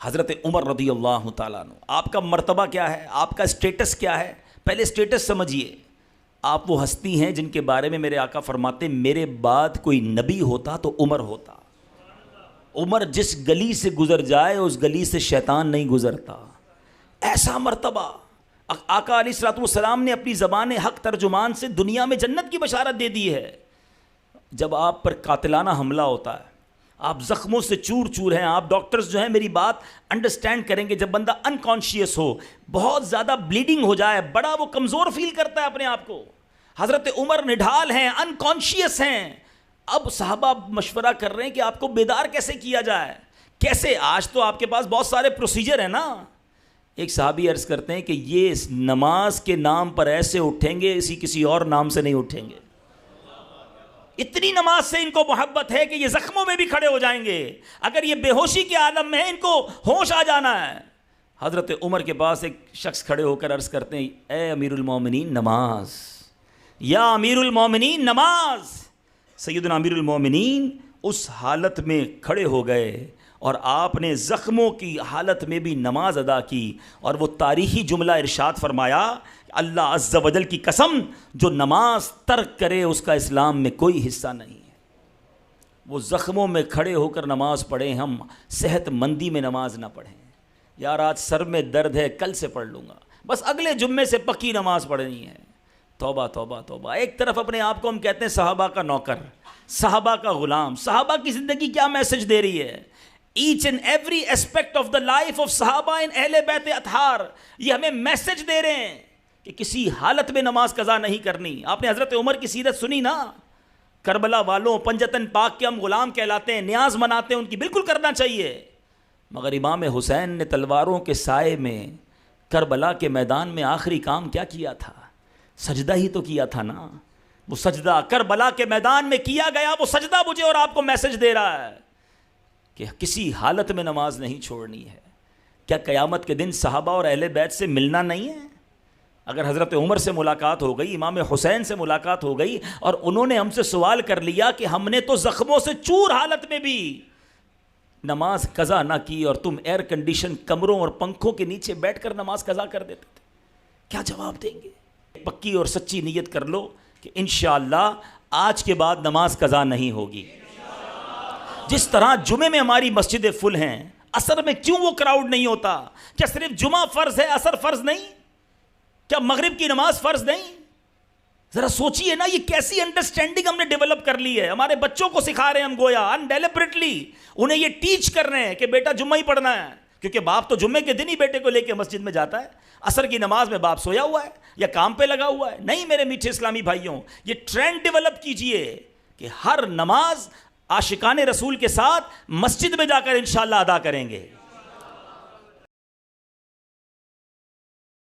حضرت عمر رضی اللہ تعالیٰ عنہ، آپ کا مرتبہ کیا ہے، آپ کا اسٹیٹس کیا ہے؟ پہلے اسٹیٹس سمجھیے. آپ وہ ہستی ہیں جن کے بارے میں میرے آقا فرماتے میرے بعد کوئی نبی ہوتا تو عمر ہوتا. عمر جس گلی سے گزر جائے اس گلی سے شیطان نہیں گزرتا. ایسا مرتبہ. آقا علیہ الصلوۃ والسلام نے اپنی زبان حق ترجمان سے دنیا میں جنت کی بشارت دے دی ہے. جب آپ پر قاتلانہ حملہ ہوتا ہے، آپ زخموں سے چور چور ہیں، آپ ڈاکٹرز جو ہیں میری بات انڈرسٹینڈ کریں گے، جب بندہ انکانشیس ہو، بہت زیادہ بلیڈنگ ہو جائے، بڑا وہ کمزور فیل کرتا ہے اپنے آپ کو. حضرت عمر نڈھال ہیں، انکانشیس ہیں. اب صحابہ مشورہ کر رہے ہیں کہ آپ کو بیدار کیسے کیا جائے. کیسے؟ آج تو آپ کے پاس بہت سارے پروسیجر ہیں نا. ایک صحابی عرض کرتے ہیں کہ یہ نماز کے نام پر ایسے اٹھیں گے کسی اور نام سے نہیں اٹھیں گے. اتنی نماز سے ان کو محبت ہے کہ یہ زخموں میں بھی کھڑے ہو جائیں گے. اگر یہ بے ہوشی کے عالم میں ہیں، ان کو ہوش آ جانا ہے. حضرت عمر کے پاس ایک شخص کھڑے ہو کر عرض کرتے ہیں، اے امیر المومنین نماز، یا امیر المومنین نماز. سیدنا امیر المومنین اس حالت میں کھڑے ہو گئے اور آپ نے زخموں کی حالت میں بھی نماز ادا کی، اور وہ تاریخی جملہ ارشاد فرمایا، اللہ عز و جل کی قسم، جو نماز ترک کرے اس کا اسلام میں کوئی حصہ نہیں ہے. وہ زخموں میں کھڑے ہو کر نماز پڑھیں، ہم صحت مندی میں نماز نہ پڑھیں. یار آج سر میں درد ہے، کل سے پڑھ لوں گا، بس اگلے جمعے سے پکی نماز پڑھنی ہے. توبہ توبہ توبہ. ایک طرف اپنے آپ کو ہم کہتے ہیں صحابہ کا نوکر، صحابہ کا غلام. صحابہ کی زندگی کیا میسج دے رہی ہے؟ Each and every aspect of the life of صحابہ ان اہل بیت اطہار، یہ ہمیں میسج دے رہے ہیں کہ کسی حالت میں نماز قضا نہیں کرنی. آپ نے حضرت عمر کی سیرت سنی نا، کربلا والوں پنجتن پاک کے ہم غلام کہلاتے ہیں، نیاز مناتے ہیں، ان کی بالکل کرنا چاہیے. مگر امام حسین نے تلواروں کے سائے میں کربلا کے میدان میں آخری کام کیا کیا تھا؟ سجدہ ہی تو کیا تھا نا. وہ سجدہ کربلا کے میدان میں کیا گیا، وہ سجدہ مجھے اور آپ کو میسج دے رہا ہے کہ کسی حالت میں نماز نہیں چھوڑنی ہے. کیا قیامت کے دن صحابہ اور اہل بیت سے ملنا نہیں ہے؟ اگر حضرت عمر سے ملاقات ہو گئی، امام حسین سے ملاقات ہو گئی، اور انہوں نے ہم سے سوال کر لیا کہ ہم نے تو زخموں سے چور حالت میں بھی نماز قضا نہ کی اور تم ایئر کنڈیشن کمروں اور پنکھوں کے نیچے بیٹھ کر نماز قضا کر دیتے تھے، کیا جواب دیں گے؟ پکی اور سچی نیت کر لو کہ انشاءاللہ آج کے بعد نماز قضا نہیں ہوگی. جس طرح جمعے میں ہماری مسجدیں فل ہیں، عصر میں کیوں وہ کراؤڈ نہیں ہوتا؟ کیا صرف جمعہ فرض ہے، عصر فرض نہیں؟ کیا مغرب کی نماز فرض نہیں؟ ذرا سوچئے نا، یہ کیسی انڈرسٹینڈنگ ہم نے ڈیولپ کر لی ہے. ہمارے بچوں کو سکھا رہے ہیں ہم، گویا انڈیلیبریٹلی انہیں یہ ٹیچ کر رہے ہیں کہ بیٹا جمعہ ہی پڑھنا ہے، کیونکہ باپ تو جمعے کے دن ہی بیٹے کو لے کے مسجد میں جاتا ہے. عصر کی نماز میں باپ سویا ہوا ہے یا کام پہ لگا ہوا ہے. نہیں میرے میٹھے اسلامی بھائیوں، یہ ٹرینڈ ڈیولپ کیجئے کہ ہر نماز عاشقان رسول کے ساتھ مسجد میں جا کر انشاءاللہ ادا کریں گے.